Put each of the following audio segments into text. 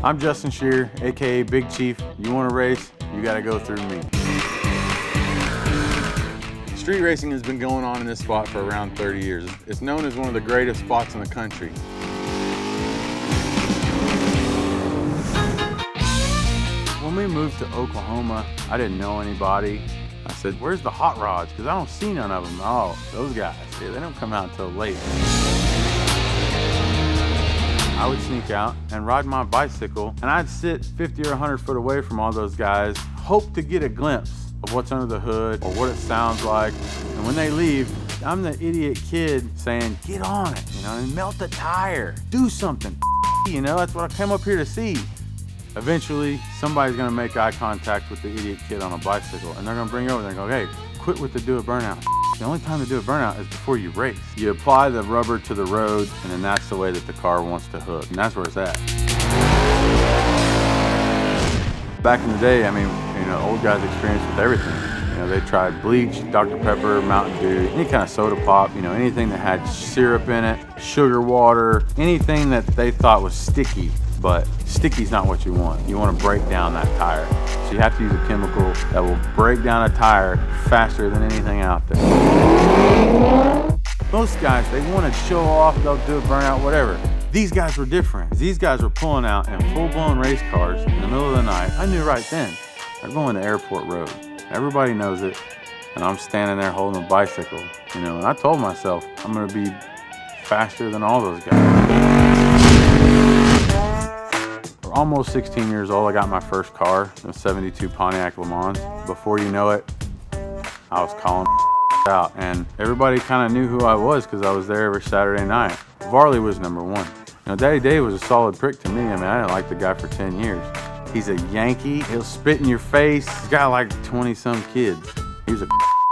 I'm Justin Shear, aka Big Chief. You want to race, you got to go through me. Street racing has been going on in this spot for around 30 years. It's known as one of the greatest spots in the country. When we moved to Oklahoma, I didn't know anybody. I said, where's the hot rods? Because I don't see none of them. Oh, those guys, yeah, they don't come out until late. I would sneak out and ride my bicycle, and I'd sit 50 or 100 foot away from all those guys, hope to get a glimpse of what's under the hood or what it sounds like. And when they leave, I'm the idiot kid saying, get on it, you know, and melt the tire, do something, you know, that's what I came up here to see. Eventually, somebody's gonna make eye contact with the idiot kid on a bicycle, and they're gonna bring you over and go, hey, quit with the do a burnout. The only time to do a burnout is before you race. You apply the rubber to the road, and then that's the way that the car wants to hook, and that's where it's at. Back in the day, I mean, you know, old guys experienced with everything. You know, they tried bleach, Dr. Pepper, Mountain Dew, any kind of soda pop, you know, anything that had syrup in it, sugar water, anything that they thought was sticky. But sticky's not what you want. You want to break down that tire. So you have to use a chemical that will break down a tire faster than anything out there. Most guys, they want to show off, they'll do a burnout, whatever. These guys were different. These guys were pulling out in full-blown race cars in the middle of the night. I knew right then, they're going to Airport Road. Everybody knows it, and I'm standing there holding a bicycle, you know, and I told myself, I'm gonna be faster than all those guys. Almost 16 years old, I got my first car, a 72 Pontiac Le Mans. Before you know it, I was calling out, and everybody kind of knew who I was because I was there every Saturday night. Varley was number one. You know, Daddy Dave was a solid prick to me. I mean, I didn't like the guy for 10 years. He's a Yankee, he'll spit in your face. He's got like 20-some kids. He was a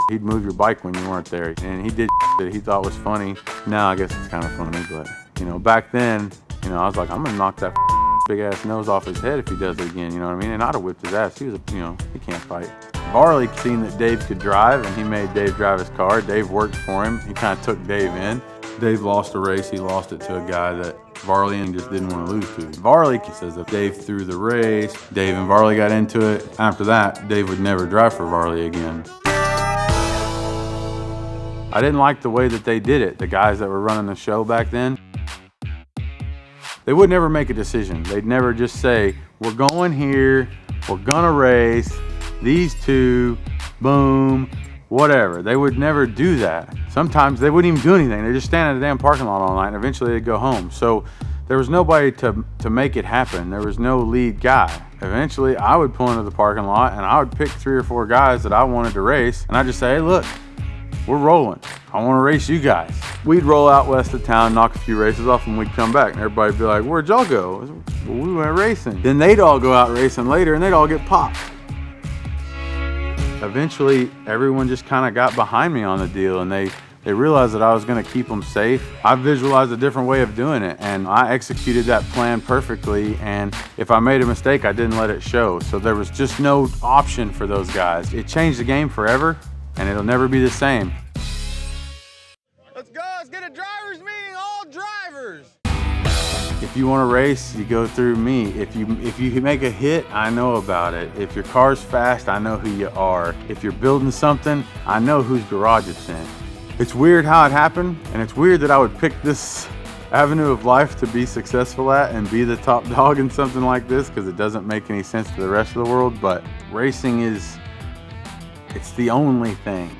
he'd move your bike when you weren't there, and he did that he thought was funny. Now I guess it's kind of funny, but you know, back then, you know, I was like, I'm gonna knock that big ass nose off his head if he does it again, you know what I mean? And I'd have whipped his ass. He was, you know, he can't fight. Varley seen that Dave could drive, and he made Dave drive his car. Dave worked for him. He kind of took Dave in. Dave lost a race. He lost it to a guy that Varley just didn't want to lose to. Varley says that Dave threw the race. Dave and Varley got into it. After that, Dave would never drive for Varley again. I didn't like the way that they did it, the guys that were running the show back then. They would never make a decision. They'd never just say, we're going here, we're gonna race, these two, boom, whatever. They would never do that. Sometimes they wouldn't even do anything. They'd just stand in the damn parking lot all night, and eventually they'd go home. So there was nobody to make it happen. There was no lead guy. Eventually I would pull into the parking lot, and I would pick 3 or 4 guys that I wanted to race, and I'd just say, hey, look, we're rolling. I want to race you guys. We'd roll out west of town, knock a few races off, and we'd come back, and everybody'd be like, where'd y'all go? Well, we went racing. Then they'd all go out racing later, and they'd all get popped. Eventually, everyone just kind of got behind me on the deal, and they realized that I was going to keep them safe. I visualized a different way of doing it, and I executed that plan perfectly, and if I made a mistake, I didn't let it show. So there was just no option for those guys. It changed the game forever, and it'll never be the same. Let's go, let's get a driver's meeting, all drivers. If you want to race, you go through me. If you make a hit, I know about it. If your car's fast, I know who you are. If you're building something, I know whose garage it's in. It's weird how it happened, and it's weird that I would pick this avenue of life to be successful at and be the top dog in something like this, because it doesn't make any sense to the rest of the world, but racing it's the only thing.